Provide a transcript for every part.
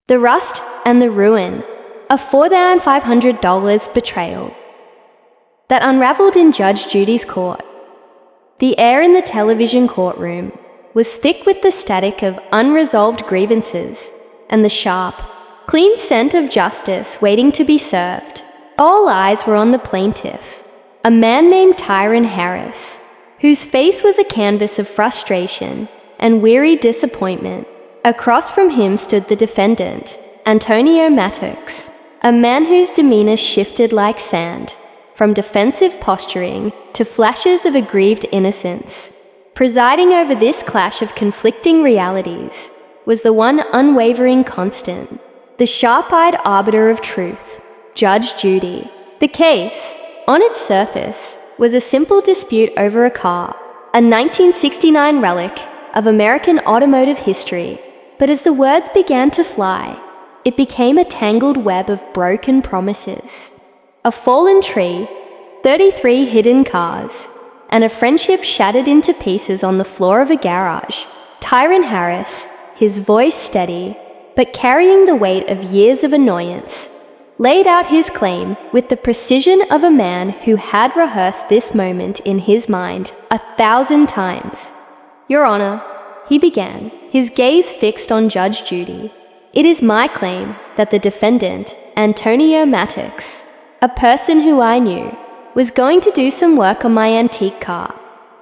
The rust and the ruin, a $4,500 betrayal that unraveled in Judge Judy's court. The air in the television courtroom was thick with the static of unresolved grievances and the sharp, clean scent of justice waiting to be served. All eyes were on the plaintiff, a man named Tyron Harris, whose face was a canvas of frustration and weary disappointment. Across from him stood the defendant, Antonio Mattox, a man whose demeanor shifted like sand, from defensive posturing to flashes of aggrieved innocence. Presiding over this clash of conflicting realities was the one unwavering constant, the sharp-eyed arbiter of truth, Judge Judy. The case, on its surface, was a simple dispute over a car, a 1969 relic of American automotive history. But as the words began to fly, it became a tangled web of broken promises. A fallen tree, 33 hidden cars, and a friendship shattered into pieces on the floor of a garage. Tyron Harris, his voice steady, but carrying the weight of years of annoyance, laid out his claim with the precision of a man who had rehearsed this moment in his mind 1,000 times. "Your Honor," he began, his gaze fixed on Judge Judy, "it is my claim that the defendant, Antonio Mattox, a person who I knew, was going to do some work on my antique car."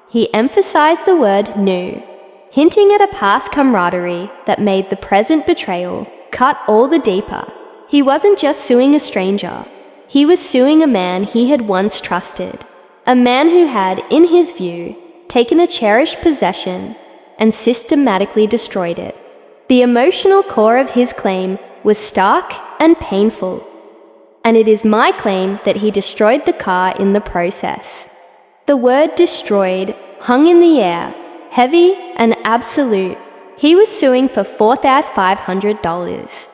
He emphasized the word "knew," hinting at a past camaraderie that made the present betrayal cut all the deeper. He wasn't just suing a stranger. He was suing a man he had once trusted, a man who had, in his view, taken a cherished possession and systematically destroyed it. The emotional core of his claim was stark and painful, and it is my claim that he destroyed the car in the process. The word destroyed hung in the air, heavy and absolute. He was suing for $4,500,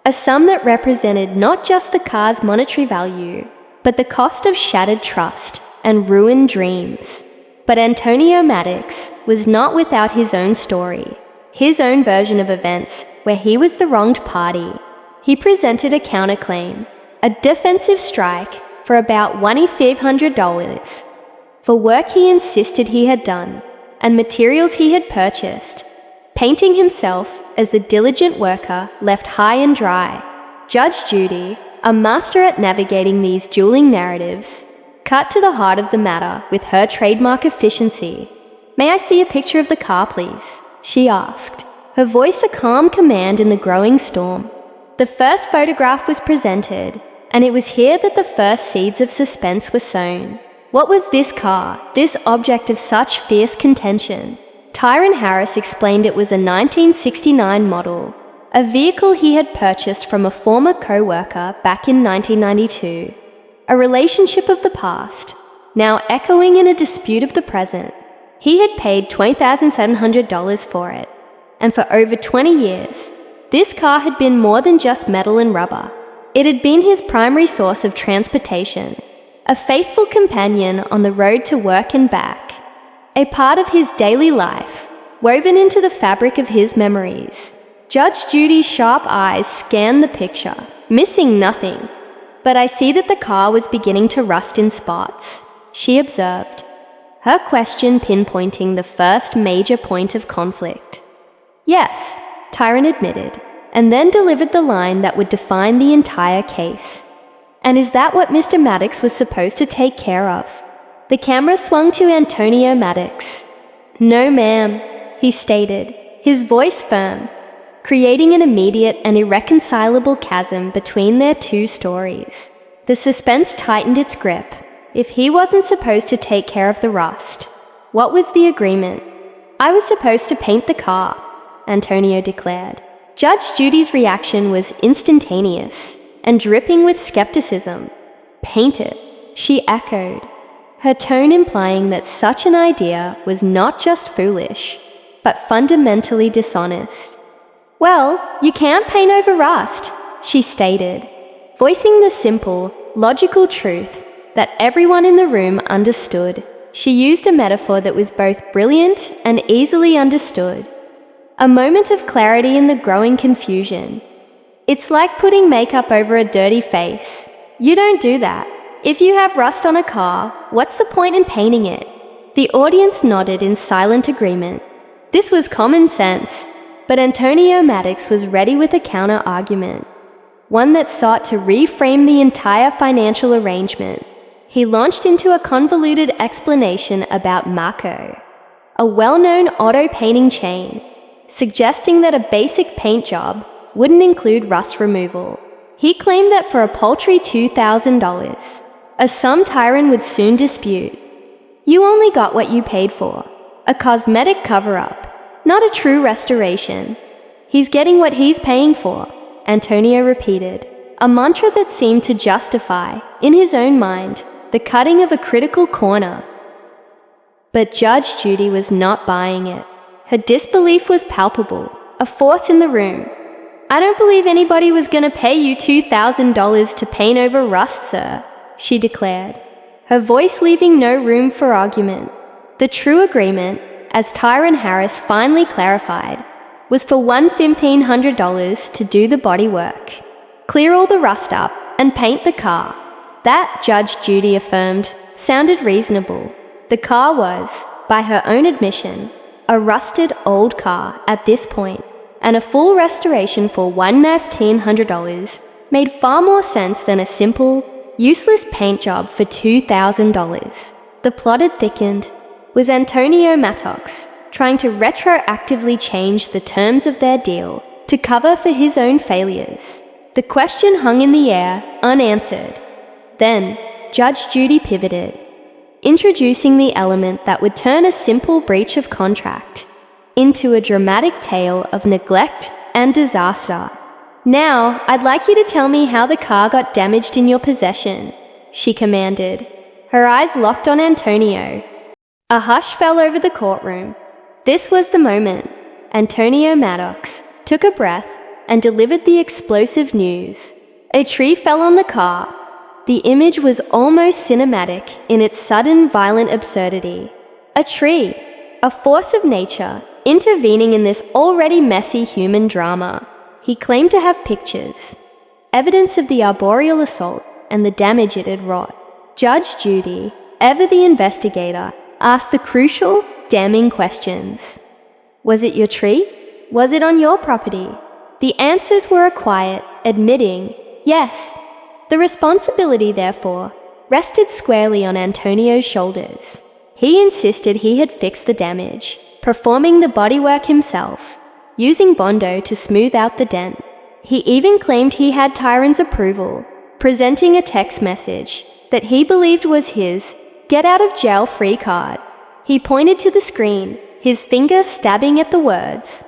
a sum that represented not just the car's monetary value, but the cost of shattered trust and ruined dreams. But Antonio Mattox was not without his own story, his own version of events where he was the wronged party. He presented a counterclaim, a defensive strike for about $2,500 for work he insisted he had done and materials he had purchased, painting himself as the diligent worker left high and dry. Judge Judy, a master at navigating these dueling narratives, cut to the heart of the matter with her trademark efficiency. "May I see a picture of the car, please?" she asked, her voice a calm command in the growing storm. The first photograph was presented, and it was here that the first seeds of suspense were sown. What was this car, this object of such fierce contention? Tyron Harris explained it was a 1969 model, a vehicle he had purchased from a former co-worker back in 1992. A relationship of the past, now echoing in a dispute of the present. He had paid $20,700 for it, and for over 20 years, this car had been more than just metal and rubber. It had been his primary source of transportation, a faithful companion on the road to work and back, a part of his daily life, woven into the fabric of his memories. Judge Judy's sharp eyes scanned the picture, missing nothing. "But I see that the car was beginning to rust in spots," she observed, her question pinpointing the first major point of conflict. "Yes," Tyron admitted, and then delivered the line that would define the entire case. "And is that what Mr. Mattox was supposed to take care of?" The camera swung to Antonio Mattox. "No, ma'am," he stated, his voice firm, creating an immediate and irreconcilable chasm between their two stories. The suspense tightened its grip. If he wasn't supposed to take care of the rust, what was the agreement? "I was supposed to paint the car," Antonio declared. Judge Judy's reaction was instantaneous and dripping with skepticism. "Paint it," she echoed, her tone implying that such an idea was not just foolish, but fundamentally dishonest. "Well, you can't paint over rust," she stated, voicing the simple, logical truth that everyone in the room understood. She used a metaphor that was both brilliant and easily understood. A moment of clarity in the growing confusion. It's like putting makeup over a dirty face. You don't do that. If you have rust on a car, what's the point in painting it? The audience nodded in silent agreement. This was common sense, but Antonio Maddox was ready with a counter-argument, one that sought to reframe the entire financial arrangement. He launched into a convoluted explanation about Marco, a well-known auto painting chain, suggesting that a basic paint job wouldn't include rust removal. He claimed that for a paltry $2,000, a sum Tyron would soon dispute, you only got what you paid for, a cosmetic cover-up, not a true restoration. He's getting what he's paying for, Antonio repeated, a mantra that seemed to justify, in his own mind, the cutting of a critical corner. But Judge Judy was not buying it. Her disbelief was palpable, a force in the room. I don't believe anybody was going to pay you $2,000 to paint over rust, sir, she declared, her voice leaving no room for argument. The true agreement, as Tyron Harris finally clarified, was for $1,500 to do the bodywork, clear all the rust up, and paint the car. That, Judge Judy affirmed, sounded reasonable. The car was, by her own admission, a rusted old car at this point, and a full restoration for $1,500 made far more sense than a simple, useless paint job for $2,000. The plot had thickened. Was Antonio Maddox trying to retroactively change the terms of their deal to cover for his own failures? The question hung in the air, unanswered. Then, Judge Judy pivoted, introducing the element that would turn a simple breach of contract into a dramatic tale of neglect and disaster. Now, I'd like you to tell me how the car got damaged in your possession, she commanded, her eyes locked on Antonio. A hush fell over the courtroom. This was the moment. Antonio Maddox took a breath and delivered the explosive news. A tree fell on the car. The image was almost cinematic in its sudden, violent absurdity. A tree, a force of nature, intervening in this already messy human drama. He claimed to have pictures, evidence of the arboreal assault and the damage it had wrought. Judge Judy, ever the investigator, asked the crucial, damning questions. Was it your tree? Was it on your property? The answers were a quiet, admitting, yes. The responsibility, therefore, rested squarely on Antonio's shoulders. He insisted he had fixed the damage, performing the bodywork himself, using Bondo to smooth out the dent. He even claimed he had Tyron's approval, presenting a text message that he believed was his get-out-of-jail-free card. He pointed to the screen, his finger stabbing at the words,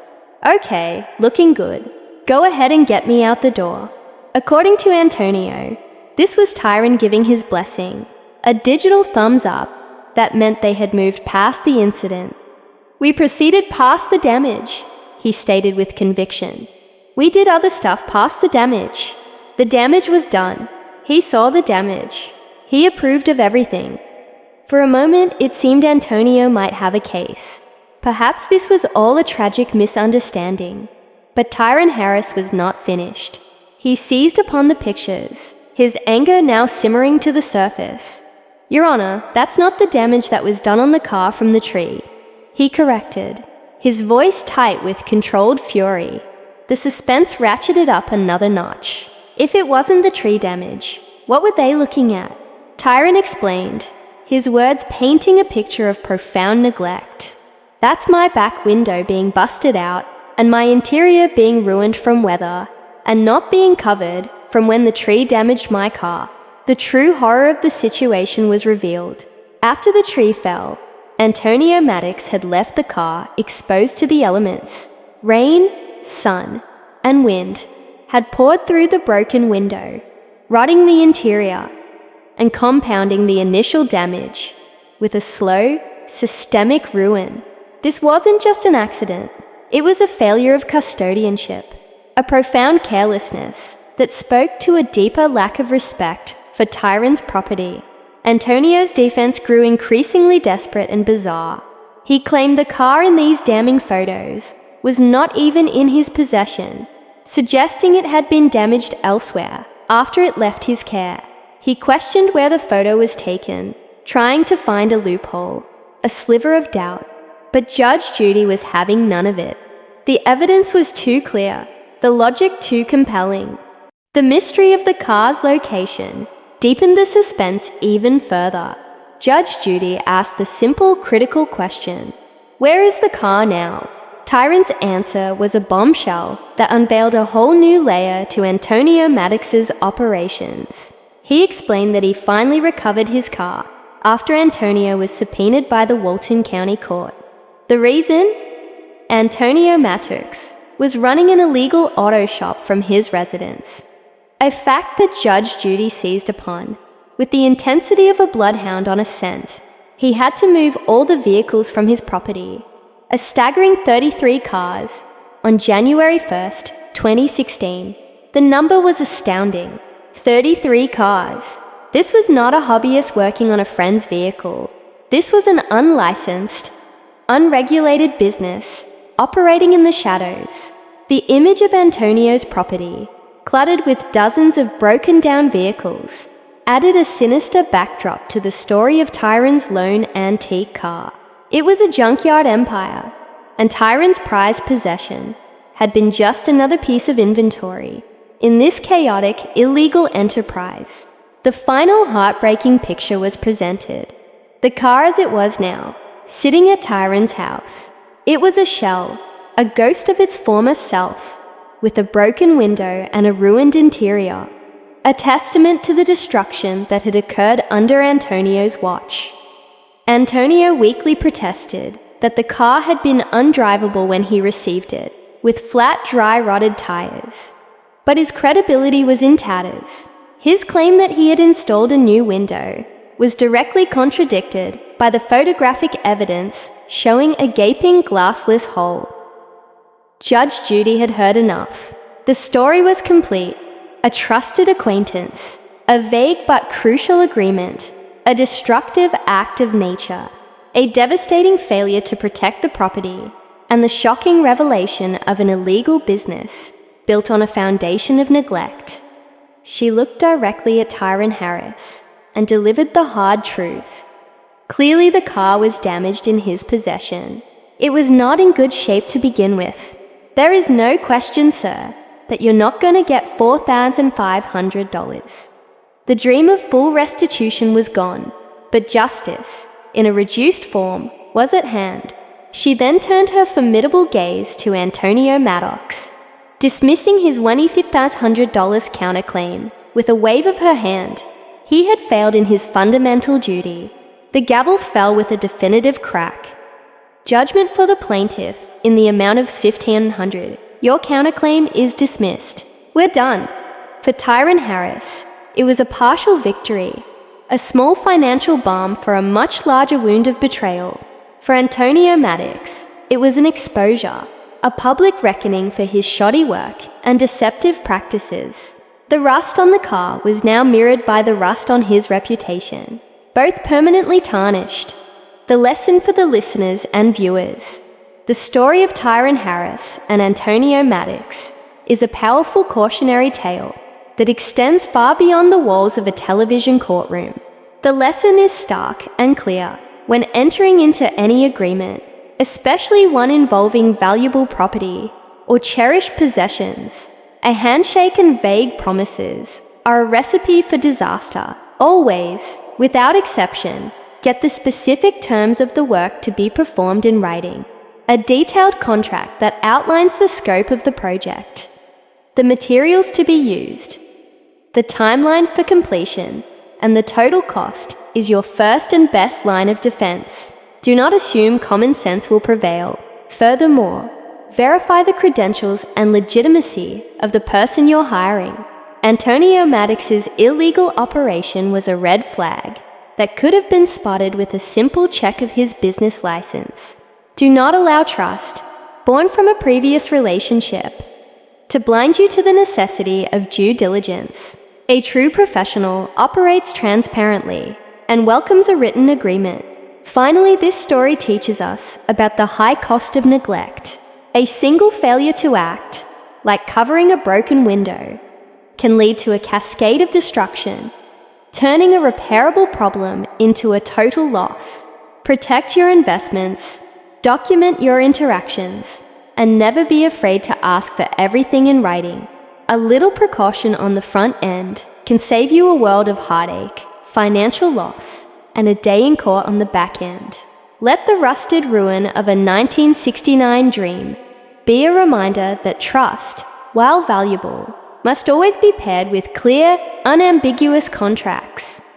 "Okay, looking good. Go ahead and get me out the door." According to Antonio, this was Tyron giving his blessing, a digital thumbs up that meant they had moved past the incident. "We proceeded past the damage," he stated with conviction. "We did other stuff past the damage. The damage was done. He saw the damage. He approved of everything." For a moment, it seemed Antonio might have a case. Perhaps this was all a tragic misunderstanding. But Tyron Harris was not finished. He seized upon the pictures, his anger now simmering to the surface. "Your Honor, that's not the damage that was done on the car from the tree," he corrected, his voice tight with controlled fury. The suspense ratcheted up another notch. If it wasn't the tree damage, what were they looking at? Tyron explained, his words painting a picture of profound neglect. "That's my back window being busted out and my interior being ruined from weather and not being covered from when the tree damaged my car." The true horror of the situation was revealed. After the tree fell, Antonio Maddox had left the car exposed to the elements. Rain, sun, and wind had poured through the broken window, rotting the interior and compounding the initial damage with a slow, systemic ruin. This wasn't just an accident. It was a failure of custodianship, a profound carelessness that spoke to a deeper lack of respect for Tyron's property. Antonio's defense grew increasingly desperate and bizarre. He claimed the car in these damning photos was not even in his possession, suggesting it had been damaged elsewhere after it left his care. He questioned where the photo was taken, trying to find a loophole, a sliver of doubt, but Judge Judy was having none of it. The evidence was too clear, the logic too compelling. The mystery of the car's location deepened the suspense even further. Judge Judy asked the simple, critical question, "Where is the car now?" Tyron's answer was a bombshell that unveiled a whole new layer to Antonio Maddox's operations. He explained that he finally recovered his car after Antonio was subpoenaed by the Walton County Court. The reason? Antonio Maddox was running an illegal auto shop from his residence, a fact that Judge Judy seized upon. With the intensity of a bloodhound on a scent, he had to move all the vehicles from his property, a staggering 33 cars, on January 1st, 2016. The number was astounding. 33 cars. This was not a hobbyist working on a friend's vehicle. This was an unlicensed, unregulated business operating in the shadows. The image of Antonio's property, cluttered with dozens of broken-down vehicles, added a sinister backdrop to the story of Tyron's lone antique car. It was a junkyard empire, and Tyron's prized possession had been just another piece of inventory in this chaotic, illegal enterprise. The final heartbreaking picture was presented. The car as it was now, sitting at Tyron's house. It was a shell, a ghost of its former self, with a broken window and a ruined interior, a testament to the destruction that had occurred under Antonio's watch. Antonio weakly protested that the car had been undrivable when he received it, with flat, dry, rotted tires. But his credibility was in tatters. His claim that he had installed a new window was directly contradicted by the photographic evidence showing a gaping glassless hole. Judge Judy had heard enough. The story was complete. A trusted acquaintance, a vague but crucial agreement, a destructive act of nature, a devastating failure to protect the property, and the shocking revelation of an illegal business built on a foundation of neglect. She looked directly at Tyron Harris and delivered the hard truth. Clearly the car was damaged in his possession. It was not in good shape to begin with. There is no question, sir, that you're not going to get $4,500. The dream of full restitution was gone, but justice, in a reduced form, was at hand. She then turned her formidable gaze to Antonio Maddox, dismissing his $25,000 counterclaim with a wave of her hand. He had failed in his fundamental duty. The gavel fell with a definitive crack. Judgment for the plaintiff in the amount of $1,500. Your counterclaim is dismissed. We're done. For Tyron Harris, it was a partial victory, a small financial balm for a much larger wound of betrayal. For Antonio Maddox, it was an exposure, a public reckoning for his shoddy work and deceptive practices. The rust on the car was now mirrored by the rust on his reputation, both permanently tarnished. The lesson for the listeners and viewers: the story of Tyron Harris and Antonio Maddox is a powerful cautionary tale that extends far beyond the walls of a television courtroom. The lesson is stark and clear. When entering into any agreement, especially one involving valuable property or cherished possessions, a handshake and vague promises are a recipe for disaster. Always, without exception, get the specific terms of the work to be performed in writing. A detailed contract that outlines the scope of the project, the materials to be used, the timeline for completion, and the total cost is your first and best line of defense. Do not assume common sense will prevail. Furthermore, verify the credentials and legitimacy of the person you're hiring. Antonio Maddox's illegal operation was a red flag that could have been spotted with a simple check of his business license. Do not allow trust, born from a previous relationship, to blind you to the necessity of due diligence. A true professional operates transparently and welcomes a written agreement. Finally, this story teaches us about the high cost of neglect. A single failure to act, like covering a broken window, can lead to a cascade of destruction, turning a repairable problem into a total loss. Protect your investments, document your interactions, and never be afraid to ask for everything in writing. A little precaution on the front end can save you a world of heartache, financial loss, and a day in court on the back end. Let the rusted ruin of a 1969 dream be a reminder that trust, while valuable, must always be paired with clear, unambiguous contracts.